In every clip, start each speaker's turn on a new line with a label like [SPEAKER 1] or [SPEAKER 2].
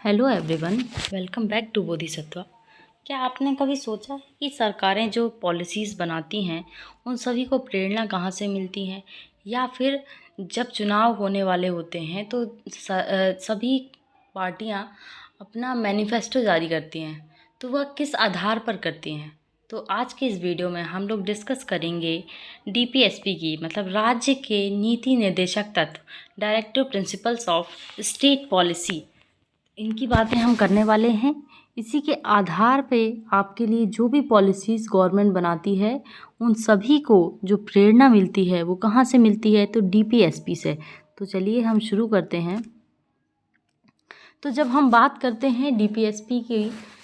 [SPEAKER 1] Hello everyone, welcome back to Bodhisattva. क्या आपने कभी सोचा कि सरकारें जो पॉलिसीज़ बनाती हैं उन सभी को प्रेरणा कहाँ से मिलती है, या फिर जब चुनाव होने वाले होते हैं तो सभी पार्टियां अपना मैनिफेस्टो जारी करती हैं, तो वह किस आधार पर करती हैं। तो आज के इस वीडियो में हम लोग डिस्कस करेंगे डीपीएसपी की, मतलब राज्य के नीति निर्देशक तत्व, directive principles of state policy, इनकी बातें हम करने वाले हैं। इसी के आधार पे आपके लिए जो भी पॉलिसीज़ गवर्नमेंट बनाती है उन सभी को जो प्रेरणा मिलती है वो कहाँ से मिलती है, तो डीपीएसपी से। तो चलिए हम शुरू करते हैं। तो जब हम बात करते हैं डीपीएसपी की,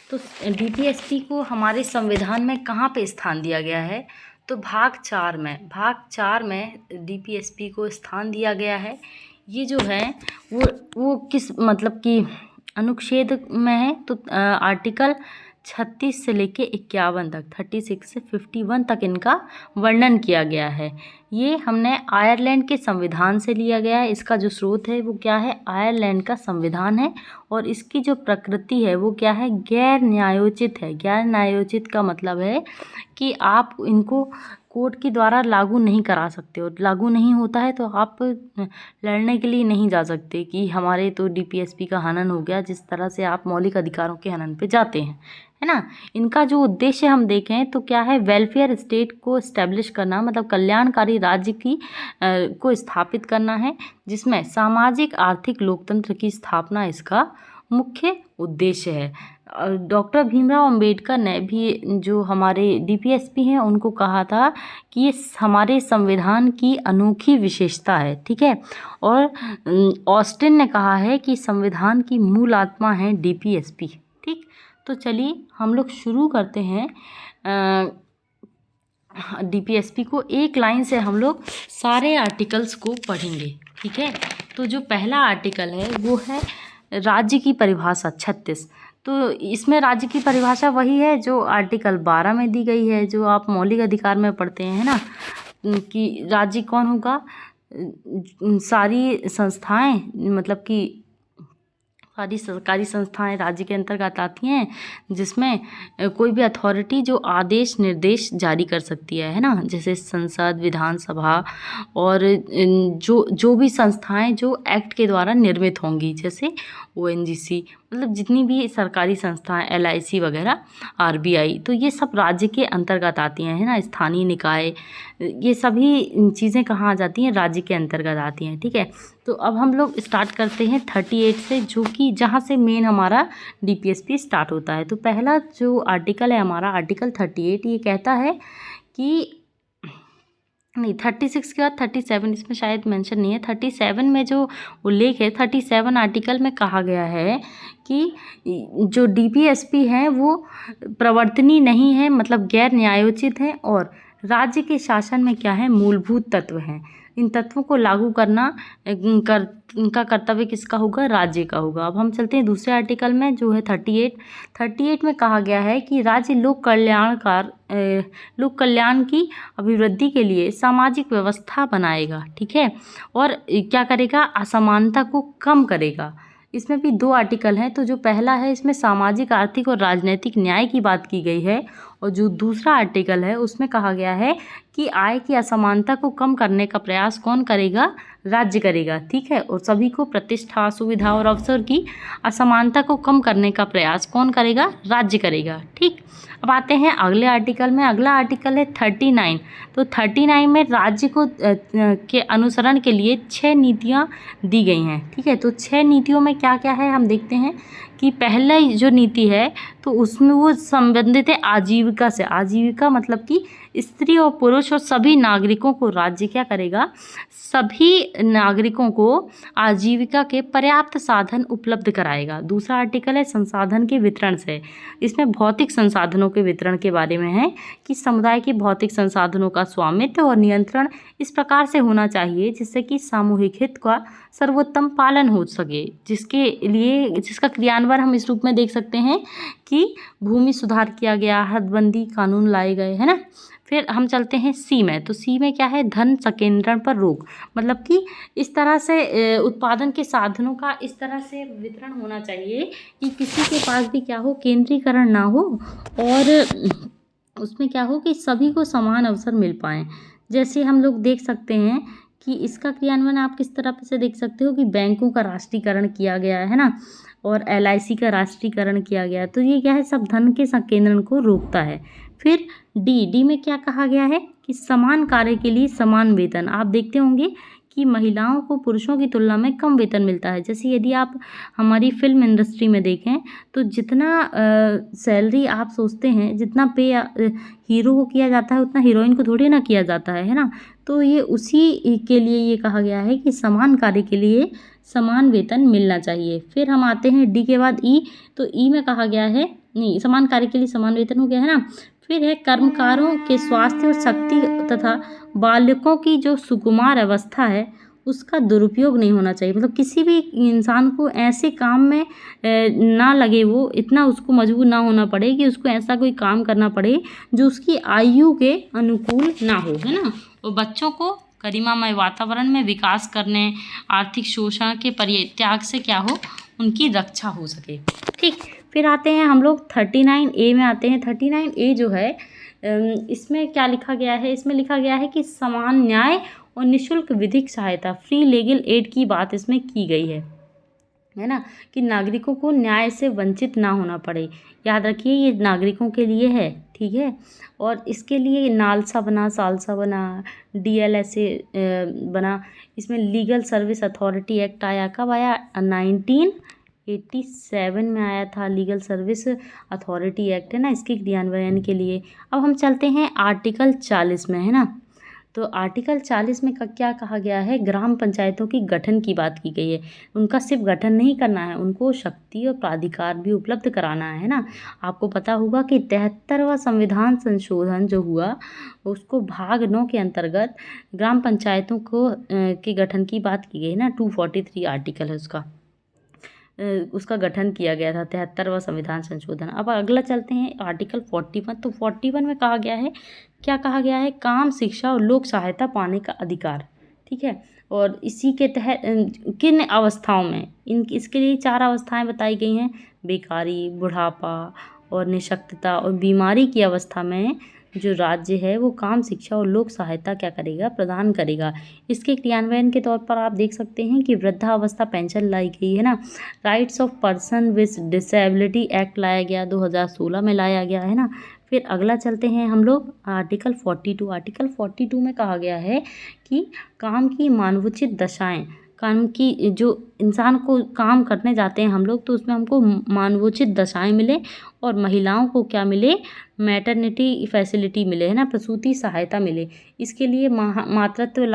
[SPEAKER 1] तो डीपीएसपी को हमारे संविधान में कहाँ पे स्थान दिया गया है, तो भाग 4 में डीपीएसपी को स्थान दिया गया है। ये जो है वो किस मतलब कि अनुच्छेद में है, तो आर्टिकल 36 से लेके 51 तक, 36 से 51 तक इनका वर्णन किया गया है। ये हमने आयरलैंड के संविधान से लिया गया है। इसका जो स्रोत है वो क्या है, आयरलैंड का संविधान है। और इसकी जो प्रकृति है वो क्या है, गैर न्यायोचित है। गैर न्यायोचित का मतलब है कि आप इनको कोर्ट के द्वारा लागू नहीं करा सकते, और लागू नहीं होता है तो आप लड़ने के लिए नहीं जा सकते कि हमारे तो डीपीएसपी का हनन हो गया, जिस तरह से आप मौलिक अधिकारों के हनन पे जाते हैं, है ना। इनका जो उद्देश्य हम देखें तो क्या है, वेलफेयर स्टेट को इस्टेब्लिश करना, मतलब कल्याणकारी राज्य की को स्थापित करना है, जिसमें सामाजिक आर्थिक लोकतंत्र की स्थापना इसका मुख्य उद्देश्य है। डॉक्टर भीमराव अंबेडकर ने भी, जो हमारे डीपीएसपी हैं, उनको कहा था कि ये हमारे संविधान की अनोखी विशेषता है, ठीक है। और ऑस्टिन ने कहा है कि संविधान की मूल आत्मा है डीपीएसपी, ठीक। तो चलिए हम लोग शुरू करते हैं डीपीएसपी को। एक लाइन से हम लोग सारे आर्टिकल्स को पढ़ेंगे, ठीक है। तो जो पहला आर्टिकल है वो है राज्य की परिभाषा 36। तो इसमें राज्य की परिभाषा वही है जो आर्टिकल 12 में दी गई है, जो आप मौलिक अधिकार में पढ़ते हैं, है ना, कि राज्य कौन होगा, सारी संस्थाएं, मतलब कि सारी सरकारी संस्थाएं राज्य के अंतर्गत आती हैं, जिसमें कोई भी अथॉरिटी जो आदेश निर्देश जारी कर सकती है ना, जैसे संसद, विधानसभा, और जो भी संस्थाएं जो एक्ट के द्वारा निर्मित होंगी, जैसे ओएनजीसी, मतलब जितनी भी सरकारी संस्थाएं, एलआईसी वगैरह, आरबीआई, तो ये सब राज्य के अंतर्गत आती हैं, है ना। स्थानीय निकाय, ये सभी चीज़ें कहाँ आ जाती हैं, राज्य के अंतर्गत आती हैं, ठीक है। तो अब हम लोग स्टार्ट करते हैं 38 से, जो कि जहाँ से मेन हमारा डीपीएसपी स्टार्ट होता है। तो पहला जो आर्टिकल है हमारा, आर्टिकल 38, ये कहता है कि नहीं, 36 के बाद 37, इसमें शायद मेंशन नहीं है। 37 में जो उल्लेख है, 37 आर्टिकल में कहा गया है कि जो डीपीएसपी है वो प्रवर्तनीय नहीं है, मतलब गैर न्यायोचित है, और राज्य के शासन में क्या है, मूलभूत तत्व हैं। इन तत्वों को लागू करना इनका कर्तव्य किसका होगा, राज्य का होगा। अब हम चलते हैं दूसरे आर्टिकल में, जो है 38 में कहा गया है कि राज्य लोक कल्याण की अभिवृद्धि के लिए सामाजिक व्यवस्था बनाएगा, ठीक है, और क्या करेगा, असमानता को कम करेगा। इसमें भी 2 आर्टिकल हैं। तो जो पहला है, इसमें सामाजिक, आर्थिक और राजनीतिक न्याय की बात की गई है, और जो दूसरा आर्टिकल है उसमें कहा गया है कि आय की असमानता को कम करने का प्रयास कौन करेगा, राज्य करेगा, ठीक है। और सभी को प्रतिष्ठा, सुविधा और अवसर की असमानता को कम करने का प्रयास कौन करेगा, राज्य करेगा, ठीक। अब आते हैं अगले आर्टिकल में। अगला आर्टिकल है 39। तो 39 में राज्य को के अनुसरण के लिए 6 नीतियाँ दी गई हैं, ठीक है। तो 6 नीतियों में क्या क्या है हम देखते हैं कि पहला जो नीति है तो उसमें वो संबंधित है आजीविका से। आजीविका मतलब कि स्त्री और पुरुष और सभी नागरिकों को राज्य क्या करेगा, सभी नागरिकों को आजीविका के पर्याप्त साधन उपलब्ध कराएगा। दूसरा आर्टिकल है संसाधन के वितरण से। इसमें भौतिक संसाधनों के वितरण के बारे में है कि समुदाय के भौतिक संसाधनों का स्वामित्व और नियंत्रण इस प्रकार से होना चाहिए जिससे कि सामूहिक हित का सर्वोत्तम पालन हो सके, जिसका क्रियान्वयन हम इस रूप में देख सकते हैं कि भूमि सुधार किया गया, हदबंदी कानून लाए गए, है ना। फिर हम चलते हैं सी में। तो सी में क्या है, धन संकेंद्रण पर रोक, मतलब कि इस तरह से उत्पादन के साधनों का इस तरह से वितरण होना चाहिए कि किसी के पास भी क्या हो, केंद्रीकरण ना हो, और उसमें क्या हो कि सभी को समान अवसर मिल पाएँ। जैसे हम लोग देख सकते हैं कि इसका क्रियान्वयन आप किस तरह से देख सकते हो कि बैंकों का राष्ट्रीयकरण किया गया है ना, और एलआईसी का राष्ट्रीयकरण किया गया। तो ये क्या है, सब धन के संकेंद्रण को रोकता है। फिर डी में क्या कहा गया है कि समान कार्य के लिए समान वेतन। आप देखते होंगे कि महिलाओं को पुरुषों की तुलना में कम वेतन मिलता है। जैसे यदि आप हमारी फिल्म इंडस्ट्री में देखें तो जितना सैलरी आप सोचते हैं, जितना पे हीरो को किया जाता है उतना हीरोइन को थोड़ी ना किया जाता है ना। तो ये उसी के लिए ये कहा गया है कि समान कार्य के लिए समान वेतन मिलना चाहिए। फिर हम आते हैं डी के बाद ई। तो ई में कहा गया है, नहीं, समान कार्य के लिए समान वेतन हो गया है ना। फिर है कर्मकारों के स्वास्थ्य और शक्ति तथा बालकों की जो सुकुमार अवस्था है उसका दुरुपयोग नहीं होना चाहिए। मतलब किसी भी इंसान को ऐसे काम में ना लगे, वो इतना उसको मजबूर ना होना पड़े कि उसको ऐसा कोई काम करना पड़े जो उसकी आयु के अनुकूल ना हो, है ना। और बच्चों को गरिमामय वातावरण में विकास करने, आर्थिक शोषण के परित्याग से क्या हो, उनकी रक्षा हो सके। ठीक, फिर आते हैं हम लोग 39A में आते हैं। 39A जो है इसमें क्या लिखा गया है, इसमें लिखा गया है कि समान न्याय और निःशुल्क विधिक सहायता, फ्री लीगल एड की बात इसमें की गई है ना, कि नागरिकों को न्याय से वंचित ना होना पड़े। याद रखिए ये नागरिकों के लिए है, ठीक है। और इसके लिए नालसा बना, सालसा बना, DLSA बना। इसमें लीगल सर्विस अथॉरिटी एक्ट आया, कब आया, 1987 में आया था लीगल सर्विस अथॉरिटी एक्ट, है ना, इसके क्रियान्वयन के लिए। अब हम चलते हैं आर्टिकल 40 में, है ना। तो आर्टिकल 40 में क्या कहा गया है, ग्राम पंचायतों की गठन की बात की गई है। उनका सिर्फ गठन नहीं करना है, उनको शक्ति और प्राधिकार भी उपलब्ध कराना है ना। आपको पता होगा कि 73वां संविधान संशोधन जो हुआ उसको भाग 9 के अंतर्गत ग्राम पंचायतों को के गठन की बात की गई ना। 243 आर्टिकल है उसका गठन किया गया था, 73वां संविधान संशोधन। अब अगला चलते हैं आर्टिकल 41। तो 41 में कहा गया है, क्या कहा गया है, काम, शिक्षा और लोक सहायता पाने का अधिकार, ठीक है। और इसी के तहत किन अवस्थाओं में, इसके लिए 4 अवस्थाएं बताई गई हैं, बेकारी, बुढ़ापा और निःशक्तता और बीमारी की अवस्था में जो राज्य है वो काम, शिक्षा और लोक सहायता क्या करेगा, प्रदान करेगा। इसके क्रियान्वयन के तौर पर आप देख सकते हैं कि वृद्धावस्था पेंशन लाई गई है ना। Rights of person with disability act लाया गया, 2016 में लाया गया, है ना। फिर अगला चलते हैं हम लोग आर्टिकल 42। आर्टिकल 42 में कहा गया है कि काम की मानवोचित दशाएं, काम की जो इंसान को काम करने जाते हैं हम लोग तो उसमें हमको मानवोचित दशाएं मिले, और महिलाओं को क्या मिले, मैटरनिटी फैसिलिटी मिले, है ना, प्रसूति सहायता मिले। इसके लिए मातृत्व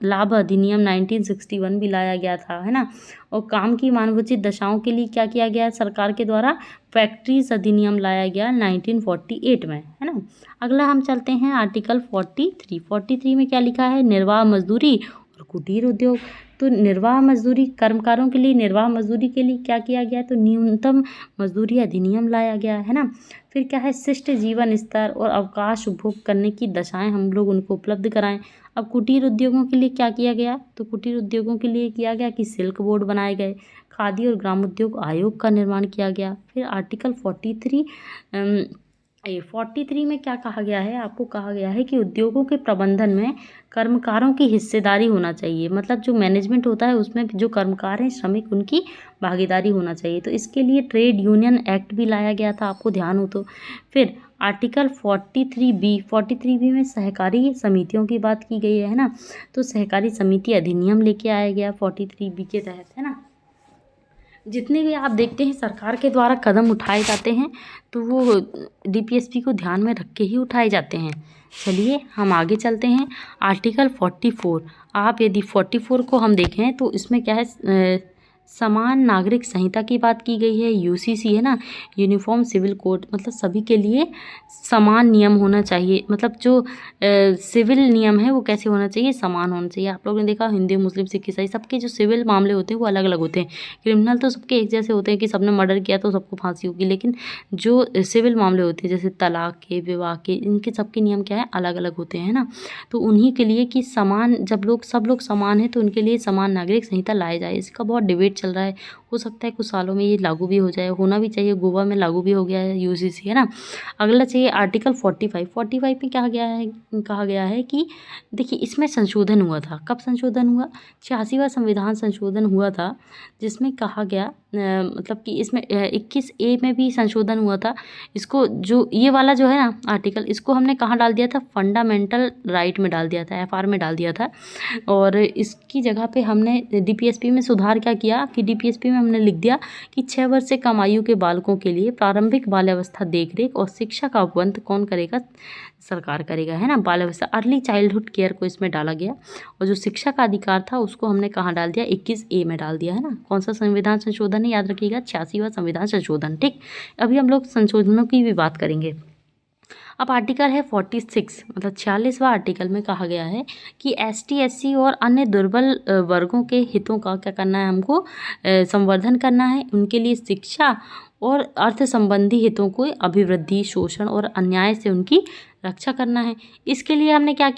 [SPEAKER 1] लाभ अधिनियम 1961 भी लाया गया था, है ना। और काम की मानवोचित दशाओं के लिए क्या किया गया सरकार के द्वारा, फैक्ट्रीज अधिनियम लाया गया 1948 में, है ना। अगला हम चलते हैं आर्टिकल 43। 43 में क्या लिखा है, निर्वाह मजदूरी और कुटीर उद्योग। तो निर्वाह मजदूरी, कर्मकारों के लिए निर्वाह मजदूरी के लिए क्या किया गया, तो न्यूनतम मजदूरी अधिनियम लाया गया, है ना। फिर क्या है, शिष्ट जीवन स्तर और अवकाश उपभोग करने की दशाएं हम लोग उनको उपलब्ध कराएं। अब कुटीर उद्योगों के लिए क्या किया गया, तो कुटीर उद्योगों के लिए किया गया कि सिल्क बोर्ड बनाए गए, खादी और ग्रामोद्योग आयोग का निर्माण किया गया। फिर आर्टिकल 43 में क्या कहा गया है, आपको कहा गया है कि उद्योगों के प्रबंधन में कर्मकारों की हिस्सेदारी होना चाहिए। मतलब जो मैनेजमेंट होता है उसमें जो कर्मकार हैं, श्रमिक, उनकी भागीदारी होना चाहिए। तो इसके लिए ट्रेड यूनियन एक्ट भी लाया गया था, आपको ध्यान हो तो। फिर आर्टिकल 43B में सहकारी समितियों की बात की गई है ना। तो सहकारी समिति अधिनियम लेके आया गया 43B के तहत, है ना। जितने भी आप देखते हैं सरकार के द्वारा कदम उठाए जाते हैं तो वो DPSP को ध्यान में रख के ही उठाए जाते हैं। चलिए हम आगे चलते हैं आर्टिकल 44। आप यदि 44 को हम देखें तो इसमें क्या है, समान नागरिक संहिता की बात की गई है, यूसीसी है ना, यूनिफॉर्म सिविल कोड, मतलब सभी के लिए समान नियम होना चाहिए। मतलब जो सिविल नियम है वो कैसे होना चाहिए, समान होना चाहिए। आप लोगों ने देखा हिंदू मुस्लिम सिख ईसाई सबके जो सिविल मामले होते हैं वो अलग अलग होते हैं। क्रिमिनल तो सबके एक जैसे होते हैं कि सबने मर्डर किया तो सबको फांसी होगी, लेकिन जो सिविल मामले होते हैं जैसे तलाक के, विवाह के, इनके सबके नियम क्या है, अलग अलग होते हैं ना। तो उन्हीं के लिए कि समान, जब सब लोग समान हैं तो उनके लिए समान नागरिक संहिता लाया जाए। इसका बहुत डिबेट चल रहा है, हो सकता है कुछ सालों में ये लागू भी हो जाए, होना भी चाहिए। गोवा में लागू भी हो गया है यूसीसी, है ना। अगला चाहिए आर्टिकल 45 में कहा गया है कि देखिए इसमें संशोधन हुआ था। कब संशोधन हुआ, 86वां संविधान संशोधन हुआ था, जिसमें कहा गया मतलब कि इसमें 21A में भी संशोधन हुआ था। इसको जो ये वाला जो है ना आर्टिकल, इसको हमने कहाँ डाल दिया था, फंडामेंटल राइट में डाल दिया था, FR में डाल दिया था। और इसकी जगह पे हमने DPSP में सुधार क्या किया कि DPSP में हमने लिख दिया कि 6 वर्ष से कम आयु के बालकों के लिए प्रारंभिक बाल्यावस्था देखरेख और शिक्षा का प्रबंध कौन करेगा, सरकार करेगा, है ना। बाल्यावस्था अर्ली चाइल्डहुड केयर को इसमें डाला गया। और जो शिक्षा का अधिकार था उसको हमने कहाँ डाल दिया, 21A में डाल दिया, है ना। कौन सा संविधान संशोधन है, याद रखिएगा, 86वां संविधान संशोधन। ठीक, अभी हम लोग संशोधनों की भी बात करेंगे। अब आर्टिकल है 46, मतलब 46वां आर्टिकल में कहा गया है कि ST SC और अन्य दुर्बल वर्गों के हितों का क्या करना है, हमको संवर्धन करना है। उनके लिए शिक्षा और अर्थ संबंधी हितों को अभिवृद्धि, शोषण और अन्याय से उनकी रक्षा करना है। इसके लिए हमने क्या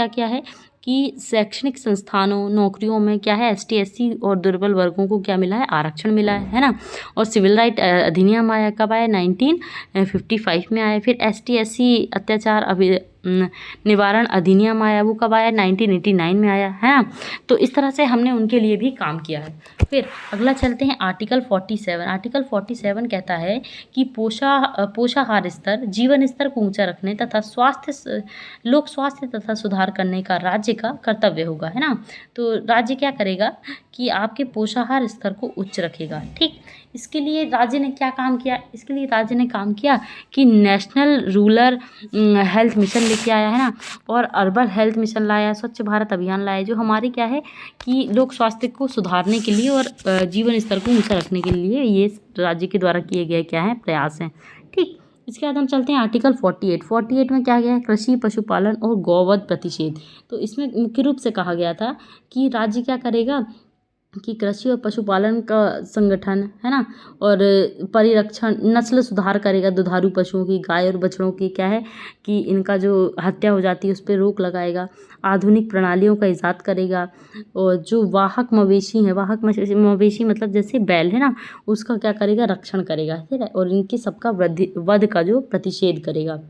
[SPEAKER 1] किया है कि शैक्षणिक संस्थानों, नौकरियों में क्या है, ST SC और दुर्बल वर्गों को क्या मिला है, आरक्षण मिला है ना। और सिविल राइट अधिनियम आया, कब आया, 1955 में आया। फिर ST SC अत्याचार निवारण अधिनियम आया, वो कब आया, 1989 में आया, है ना। तो इस तरह से हमने उनके लिए भी काम किया है। फिर अगला चलते हैं आर्टिकल 47। आर्टिकल 47 कहता है कि पोषाहार स्तर, जीवन स्तर को ऊंचा रखने तथा लोक स्वास्थ्य तथा सुधार करने का राज्य का कर्तव्य होगा, है ना। तो राज्य क्या करेगा कि आपके पोषाहार स्तर को उच्च रखेगा। ठीक, इसके लिए राज्य ने क्या काम किया, इसके लिए राज्य ने काम किया कि नेशनल रूरल हेल्थ मिशन लेके आया, है ना। और अर्बन हेल्थ मिशन लाया, स्वच्छ भारत अभियान लाया, जो हमारी क्या है कि लोक स्वास्थ्य को सुधारने के लिए और जीवन स्तर को ऊंचा रखने के लिए ये राज्य के द्वारा किए गए क्या है, प्रयास हैं। ठीक, इसके बाद हम चलते हैं आर्टिकल 48 में क्या गया है, कृषि, पशुपालन और गौवध प्रतिषेध। तो इसमें मुख्य रूप से कहा गया था कि राज्य क्या करेगा कि कृषि और पशुपालन का संगठन, है ना, और परिरक्षण, नस्ल सुधार करेगा दुधारू पशुओं की, गाय और बछड़ों की, क्या है कि इनका जो हत्या हो जाती है उस पर रोक लगाएगा। आधुनिक प्रणालियों का इजाद करेगा। और जो वाहक मवेशी हैं, वाहक मवेशी मतलब जैसे बैल है ना, उसका क्या करेगा, रक्षण करेगा, ठीक है। और इनकी सबका वध का जो प्रतिषेध करेगा।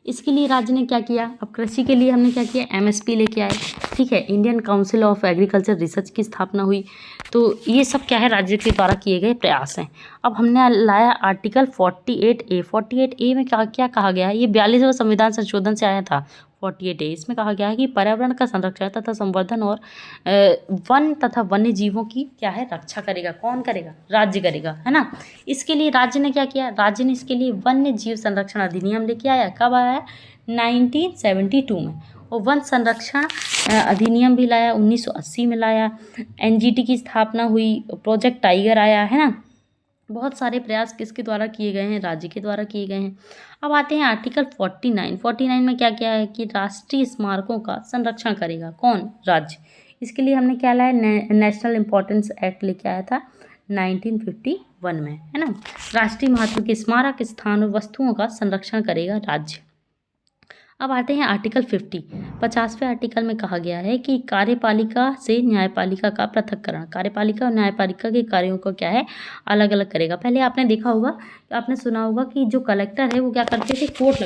[SPEAKER 1] इसके लिए राज्य ने क्या किया, अब कृषि के लिए हमने क्या किया, MSP लेके आए, ठीक है। Indian council of agriculture research की स्थापना हुई। तो ये सब क्या है, राज्य के द्वारा किए गए प्रयास हैं। अब हमने लाया आर्टिकल 48A में क्या कहा गया है, ये 42वें संविधान संशोधन से आया था। 48A, इसमें कहा गया है कि पर्यावरण का संरक्षण तथा संवर्धन और वन तथा वन्य जीवों की क्या है, रक्षा करेगा। कौन करेगा, राज्य करेगा, है ना। इसके लिए राज्य ने क्या किया, राज्य ने इसके लिए वन्य जीव संरक्षण अधिनियम लेके आया। कब आया, 1972 में। और वन संरक्षण अधिनियम भी लाया, 1980 में लाया। NGT की स्थापना हुई, प्रोजेक्ट टाइगर आया, है ना। बहुत सारे प्रयास किसके द्वारा किए गए हैं, राज्य के द्वारा किए गए हैं। अब आते हैं आर्टिकल 49 में क्या क्या है कि राष्ट्रीय स्मारकों का संरक्षण करेगा, कौन, राज्य। इसके लिए हमने क्या लाया, नेशनल इम्पोर्टेंस एक्ट लेके आया था 1951 में, है ना। राष्ट्रीय महत्व के स्मारक, स्थान और वस्तुओं का संरक्षण करेगा राज्य। अब आते हैं आर्टिकल 50वें आर्टिकल में कहा गया है कि कार्यपालिका से न्यायपालिका का पृथक्करण, कार्यपालिका और न्यायपालिका के कार्यों को क्या है, अलग अलग करेगा। पहले आपने देखा होगा, आपने सुना होगा कि जो कलेक्टर है वो क्या करते थे, कोर्ट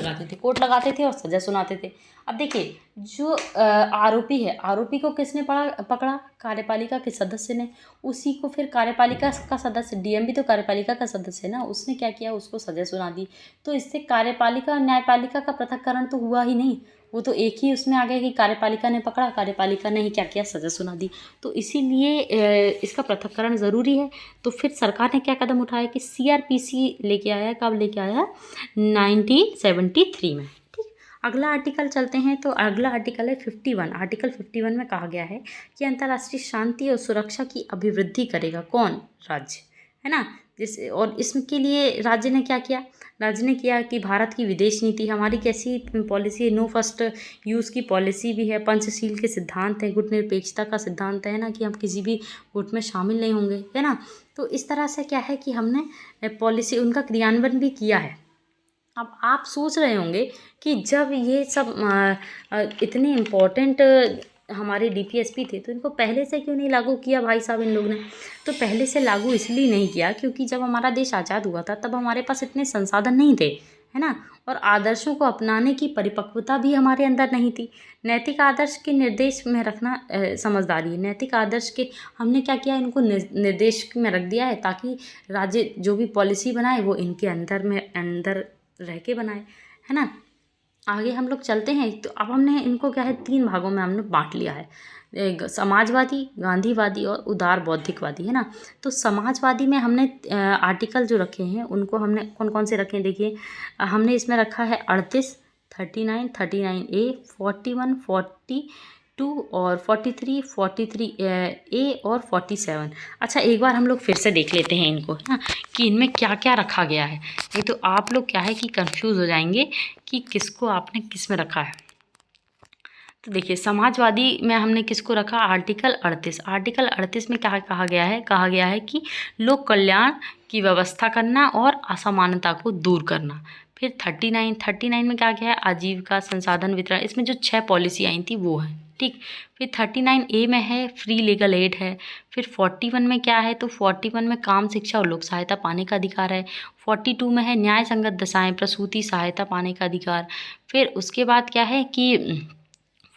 [SPEAKER 1] लगाते थे और सजा सुनाते थे। अब देखिए जो आरोपी है, आरोपी को किसने पकड़ा, कार्यपालिका के सदस्य ने। उसी को फिर कार्यपालिका का सदस्य, DM भी तो कार्यपालिका का सदस्य है ना, उसने क्या किया, उसको सजा सुना दी। तो इससे कार्यपालिका और न्यायपालिका का पृथक्करण तो हुआ ही नहीं, वो तो एक ही उसमें आ गया कि कार्यपालिका ने पकड़ा, कार्यपालिका ने ही क्या किया, सजा सुना दी। तो इसीलिए इसका पृथक्करण ज़रूरी है। तो फिर सरकार ने क्या कदम उठाया कि CRPC लेके आया, कब लेके आया, 1973 में। ठीक, अगला आर्टिकल चलते हैं, तो अगला आर्टिकल है 51। आर्टिकल 51 में कहा गया है कि अंतर्राष्ट्रीय शांति और सुरक्षा की अभिवृद्धि करेगा कौन? राज्य, है ना। और इसके लिए राज्य ने क्या किया? राज्य ने किया कि भारत की विदेश नीति, हमारी कैसी पॉलिसी है? नो फर्स्ट यूज़ की पॉलिसी भी है, पंचशील के सिद्धांत है, गुटनिरपेक्षता का सिद्धांत है ना, कि हम किसी भी गुट में शामिल नहीं होंगे, है ना। तो इस तरह से क्या है कि हमने पॉलिसी उनका क्रियान्वयन भी किया है। अब आप सोच रहे होंगे कि जब ये सब इतने इम्पोर्टेंट हमारे डीपीएसपी थे, तो इनको पहले से क्यों नहीं लागू किया भाई साहब इन लोग ने? तो पहले से लागू इसलिए नहीं किया क्योंकि जब हमारा देश आज़ाद हुआ था तब हमारे पास इतने संसाधन नहीं थे, है ना, और आदर्शों को अपनाने की परिपक्वता भी हमारे अंदर नहीं थी। नैतिक आदर्श के निर्देश में रखना समझदारी है। नैतिक आदर्श के हमने क्या किया? इनको निर्देश में रख दिया है ताकि राज्य जो भी पॉलिसी बनाए वो इनके अंदर रह के बनाए, है ना। आगे हम लोग चलते हैं, तो अब हमने इनको क्या है 3 भागों में हमने बांट लिया है, समाजवादी, गांधीवादी और उदार बौद्धिकवादी, है ना। तो समाजवादी में हमने आर्टिकल जो रखे हैं उनको हमने कौन कौन से रखे हैं देखिए। हमने इसमें रखा है 38, 39, 39A, 41, 42 और 43 ए और 47। अच्छा, एक बार हम लोग फिर से देख लेते हैं इनको, है ना, कि इनमें क्या क्या रखा गया है। नहीं तो आप लोग क्या है कि कंफ्यूज हो जाएंगे कि किसको आपने किस में रखा है। तो देखिए, समाजवादी में हमने किसको रखा? आर्टिकल 38। आर्टिकल 38 में क्या कहा गया है? कहा गया है कि लोक कल्याण की व्यवस्था करना और असमानता को दूर करना। फिर 39 में क्या गया है? आजीविका संसाधन वितरण। इसमें जो 6 पॉलिसी आई थी वो है, ठीक। फिर 39A में है फ्री लीगल एड है। फिर 41 में क्या है? तो 41 में काम, शिक्षा और लोक सहायता पाने का अधिकार है। 42 में है न्याय संगत दशाएं, प्रसूति सहायता पाने का अधिकार। फिर उसके बाद क्या है कि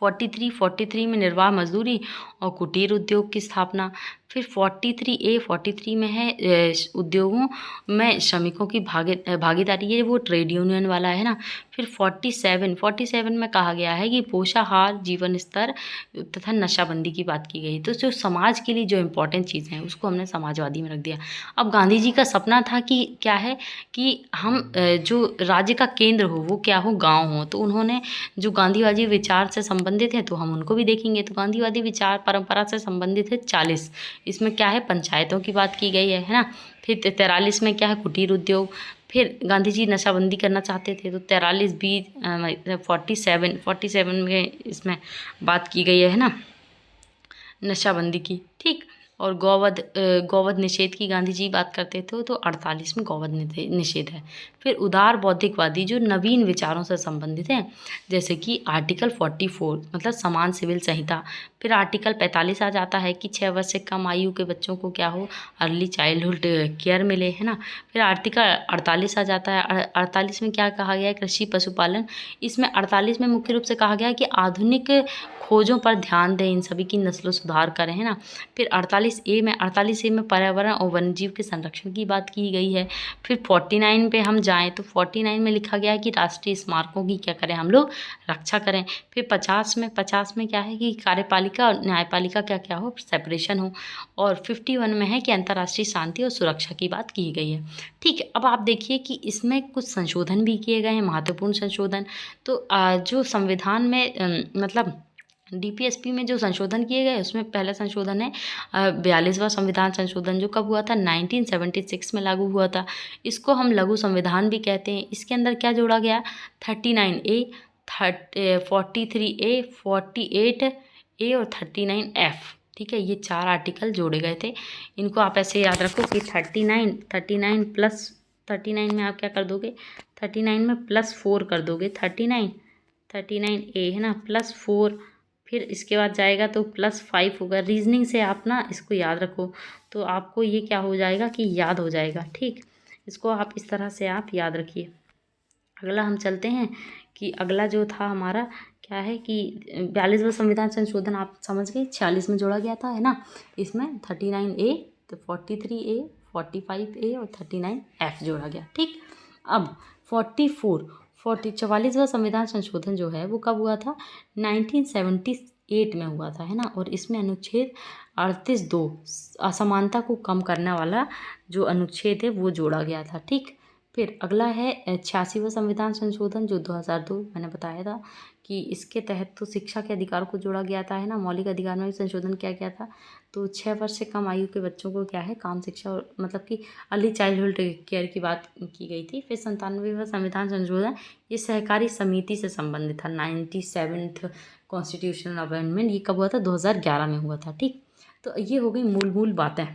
[SPEAKER 1] 43 में निर्वाह मजदूरी और कुटीर उद्योग की स्थापना। फिर 43 में है उद्योगों में श्रमिकों की भागीदारी, ये वो ट्रेड यूनियन वाला है ना। फिर 47 में कहा गया है कि पोषाहार, जीवन स्तर तथा नशाबंदी की बात की गई। तो जो समाज के लिए जो इम्पोर्टेंट चीज़ें हैं उसको हमने समाजवादी में रख दिया। अब गांधी जी का सपना था कि क्या है कि हम जो राज्य का केंद्र हो वो क्या हो? गाँव हो। तो उन्होंने जो गांधीवादी विचार से संबंधित है तो हम उनको भी देखेंगे। तो गांधीवादी विचार परंपरा से संबंधित है 40। इसमें क्या है? पंचायतों की बात की गई है ना। फिर 43 में क्या है? कुटीर उद्योग। फिर गांधी जी नशाबंदी करना चाहते थे, तो 43 भी 47 में इसमें बात की गई है ना, नशाबंदी की, ठीक। और गौवध निषेध की गांधी जी बात करते थे, तो 48 में गौवध निषेध है। फिर उदार बौद्धिकवादी जो नवीन विचारों से संबंधित हैं, जैसे कि आर्टिकल 44 मतलब समान सिविल संहिता। फिर आर्टिकल 45 आ जाता है कि 6 वर्ष से कम आयु के बच्चों को क्या हो? अर्ली चाइल्डहुड केयर मिले, है ना। फिर आर्टिकल 48 आ जाता है। 48 में क्या कहा गया है? कृषि पशुपालन। इसमें 48 में मुख्य रूप से कहा गया है कि आधुनिक खोजों पर ध्यान दें, इन सभी की नस्लों सुधार करें, है ना। फिर 48A में पर्यावरण और वन्यजीव के संरक्षण की बात की गई है। फिर 49 पे हम जाएँ तो 49 में लिखा गया है कि राष्ट्रीय स्मारकों की क्या करें? हम लोग रक्षा करें। फिर 50 में क्या है कि कार्यपालिका और न्यायपालिका क्या क्या हो? सेपरेशन हो। और 51 में है कि अंतर्राष्ट्रीय शांति और सुरक्षा की बात की गई है, ठीक है। अब आप देखिए कि इसमें कुछ संशोधन भी किए गए हैं, महत्वपूर्ण संशोधन। तो जो संविधान में मतलब डीपीएसपी में जो संशोधन किए गए उसमें पहला संशोधन है 42वां संविधान संशोधन, जो कब हुआ था? 1976 में लागू हुआ था। इसको हम लघु संविधान भी कहते हैं। इसके अंदर क्या जोड़ा गया? 39A, 43A, 48A और 39F, ठीक है। ये 4 आर्टिकल जोड़े गए थे। इनको आप ऐसे याद रखो कि 39 प्लस 39 में आप क्या कर दोगे? 39 में +4 कर दोगे। 39A है ना, +4, फिर इसके बाद जाएगा तो +5 होगा। रीजनिंग से आप ना इसको याद रखो, तो आपको ये क्या हो जाएगा कि याद हो जाएगा, ठीक। इसको आप इस तरह से आप याद रखिए। अगला हम चलते हैं कि अगला जो था हमारा क्या है कि 42वां संविधान संशोधन आप समझ गए, 46 में जोड़ा गया था, है ना। इसमें 39A, तो 43A, 45A और 39F जोड़ा गया, ठीक। अब 44वां संविधान संशोधन जो है वो कब हुआ था? 1978 में हुआ था, है ना। और इसमें अनुच्छेद 38(2) असमानता को कम करने वाला जो अनुच्छेद है वो जोड़ा गया था, ठीक। फिर अगला है 86वां संविधान संशोधन जो 2002 मैंने बताया था कि इसके तहत तो शिक्षा के अधिकार को जोड़ा गया था, है ना, मौलिक अधिकार में भी संशोधन किया गया था। तो 6 वर्ष से कम आयु के बच्चों को क्या है काम शिक्षा और मतलब कि अर्ली चाइल्डहुड केयर की बात की गई थी। फिर 97वां संविधान संशोधन ये सहकारी समिति से संबंधित था, 97th कॉन्स्टिट्यूशनल अमेंडमेंट। ये कब हुआ था? 2011 में हुआ था। ठीक, तो ये हो गई मूल बातें।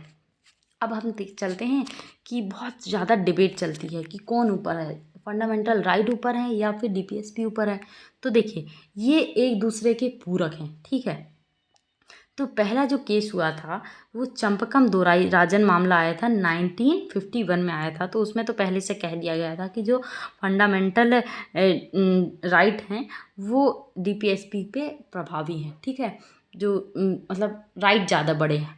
[SPEAKER 1] अब हम चलते हैं कि बहुत ज़्यादा डिबेट चलती है कि कौन ऊपर है, फंडामेंटल राइट ऊपर है या फिर डीपीएसपी ऊपर है। तो देखिए ये एक दूसरे के पूरक हैं, ठीक है। तो पहला जो केस हुआ था वो चंपकम दोराई राजन मामला आया था, 1951 में आया था। तो उसमें तो पहले से कह दिया गया था कि जो फंडामेंटल राइट हैं वो डीपीएसपी पे प्रभावी हैं, ठीक है, जो मतलब राइट ज़्यादा बड़े हैं।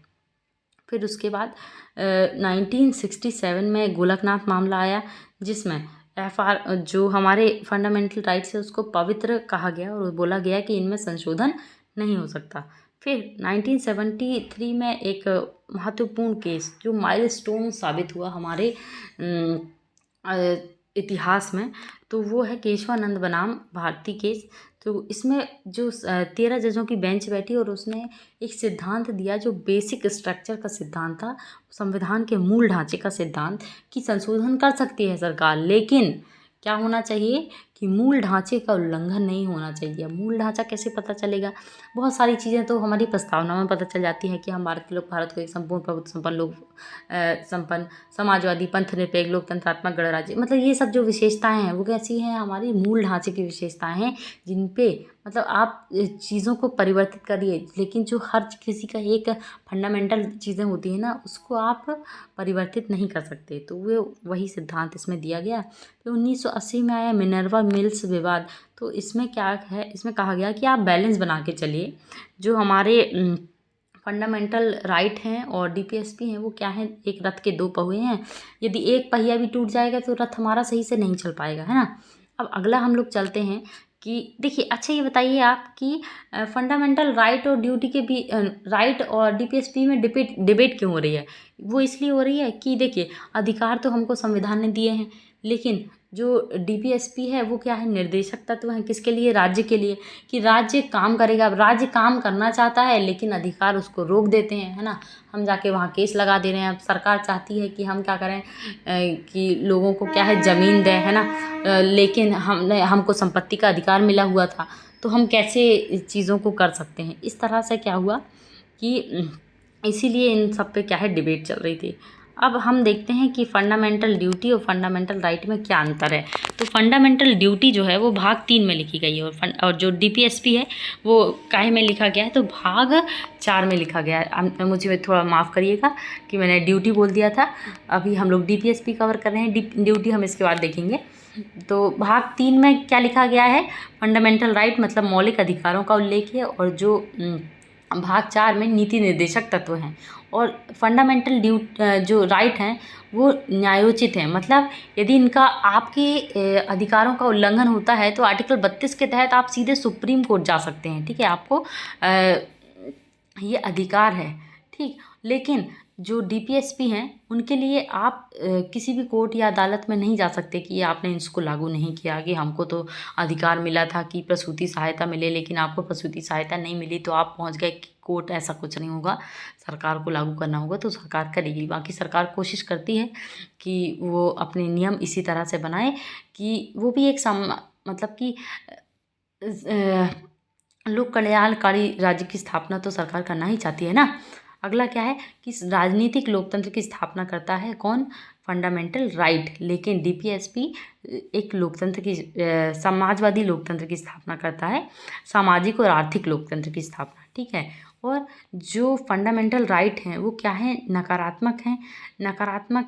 [SPEAKER 1] फिर उसके बाद 1967 में गोलकनाथ मामला आया जिसमें एफआर जो हमारे फंडामेंटल राइट्स है उसको पवित्र कहा गया और बोला गया कि इनमें संशोधन नहीं हो सकता। फिर 1973 में एक महत्वपूर्ण केस जो माइलस्टोन साबित हुआ हमारे इतिहास में, तो वो है केशवानंद बनाम भारती केस। तो इसमें जो 13 जजों की बेंच बैठी और उसने एक सिद्धांत दिया जो बेसिक स्ट्रक्चर का सिद्धांत था, संविधान के मूल ढांचे का सिद्धांत, कि संशोधन कर सकती है सरकार, लेकिन क्या होना चाहिए कि मूल ढांचे का उल्लंघन नहीं होना चाहिए। मूल ढांचा कैसे पता चलेगा? बहुत सारी चीज़ें तो हमारी प्रस्तावना में पता चल जाती हैं कि हम भारत के लोग भारत को एक संपूर्ण प्रभुत्व संपन्न संपन्न समाजवादी पंथ निरपेक्ष लोकतंत्रात्मक गणराज्य, मतलब ये सब जो विशेषताएं हैं वो कैसी हैं? हमारी मूल ढांचे की विशेषताएं हैं जिन पे मतलब आप चीज़ों को परिवर्तित करिए, लेकिन जो हर किसी का एक फंडामेंटल चीज़ें होती हैं ना उसको आप परिवर्तित नहीं कर सकते। तो वो वही सिद्धांत इसमें दिया गया। फिर 1980 में आया मिनर्वा मिल्स विवाद। तो इसमें क्या है, इसमें कहा गया कि आप बैलेंस बना के चलिए, जो हमारे फंडामेंटल राइट हैं और डीपीएसपी हैं वो क्या है, एक रथ के दो पहिए हैं, यदि एक पहिया भी टूट जाएगा तो रथ हमारा सही से नहीं चल पाएगा, है ना। अब अगला हम लोग चलते हैं कि देखिए, अच्छा ये बताइए आप कि फंडामेंटल राइट और ड्यूटी के भी राइट और डीपीएसपी में डिबेट क्यों हो रही है? वो इसलिए हो रही है कि देखिए अधिकार तो हमको संविधान ने दिए हैं, लेकिन जो डीपीएसपी है वो क्या है, निर्देशक तत्व है किसके लिए? राज्य के लिए, कि राज्य काम करेगा। अब राज्य काम करना चाहता है लेकिन अधिकार उसको रोक देते हैं, है ना। हम जाके वहाँ केस लगा दे रहे हैं। अब सरकार चाहती है कि हम क्या करें कि लोगों को क्या है ज़मीन दें, है ना, लेकिन हमको संपत्ति का अधिकार मिला हुआ था, तो हम कैसे चीज़ों को कर सकते हैं। इस तरह से क्या हुआ कि इसीलिए इन सब पे क्या है डिबेट चल रही थी। अब हम देखते हैं कि फंडामेंटल ड्यूटी और फंडामेंटल राइट में क्या अंतर है। तो फंडामेंटल ड्यूटी जो है वो भाग 3 में लिखी गई है और जो डीपीएसपी है वो काहे में लिखा गया है, तो भाग 4 में लिखा गया है। मुझे थोड़ा माफ़ करिएगा कि मैंने ड्यूटी बोल दिया था। अभी हम लोग डीपीएसपी कवर कर रहे हैं, ड्यूटी हम इसके बाद देखेंगे। तो भाग 3 में क्या लिखा गया है, फंडामेंटल राइट मतलब मौलिक अधिकारों का उल्लेख है, और जो भाग 4 में नीति निर्देशक तत्व हैं। और फंडामेंटल जो राइट हैं वो न्यायोचित हैं, मतलब यदि इनका आपके अधिकारों का उल्लंघन होता है तो आर्टिकल 32 के तहत आप सीधे सुप्रीम कोर्ट जा सकते हैं, ठीक है, आपको ये अधिकार है, ठीक। लेकिन जो डीपीएसपी हैं उनके लिए आप किसी भी कोर्ट या अदालत में नहीं जा सकते कि आपने इसको लागू नहीं किया, कि हमको तो अधिकार मिला था कि प्रसूति सहायता मिले लेकिन आपको प्रसूति सहायता नहीं मिली तो आप पहुंच गए कोर्ट। ऐसा कुछ नहीं होगा, सरकार को लागू करना होगा तो सरकार करेगी। बाकी सरकार कोशिश करती है कि वो अपने नियम इसी तरह से बनाए कि वो भी एक मतलब कि लोक कल्याणकारी राज्य की स्थापना तो सरकार करना ही चाहती है ना। अगला क्या है कि राजनीतिक लोकतंत्र की स्थापना करता है कौन, फंडामेंटल राइट, लेकिन डीपीएसपी एक लोकतंत्र की समाजवादी लोकतंत्र की स्थापना करता है, सामाजिक और आर्थिक लोकतंत्र की स्थापना, ठीक है। और जो फंडामेंटल राइट हैं वो क्या है, नकारात्मक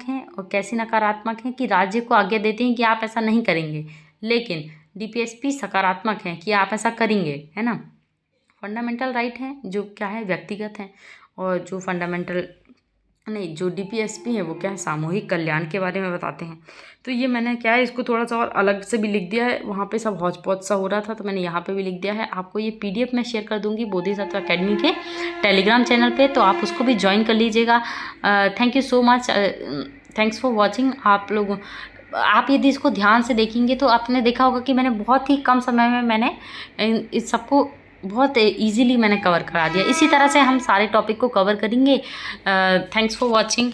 [SPEAKER 1] हैं और कैसे नकारात्मक हैं कि राज्य को आज्ञा देते हैं कि आप ऐसा नहीं करेंगे, लेकिन डीपीएसपी सकारात्मक हैं कि आप ऐसा करेंगे, है ना। फंडामेंटल राइट हैं जो क्या है व्यक्तिगत हैं, और जो डीपीएसपी है वो क्या है सामूहिक कल्याण के बारे में बताते हैं। तो ये मैंने क्या है इसको थोड़ा सा और अलग से भी लिख दिया है, वहाँ पे सब हौच पौच सा हो रहा था तो मैंने यहाँ पे भी लिख दिया है। आपको ये पीडीएफ मैं शेयर कर दूँगी बोधिसत्व अकेडमी के टेलीग्राम चैनल पे, तो आप उसको भी ज्वाइन कर लीजिएगा। Thank you so much, thanks for watching. आप लोग आप यदि इसको ध्यान से देखेंगे तो आपने देखा होगा कि मैंने बहुत ही कम समय में मैंने इस सबको बहुत इजीली मैंने कवर करा दिया। इसी तरह से हम सारे टॉपिक को कवर करेंगे। Thanks for watching.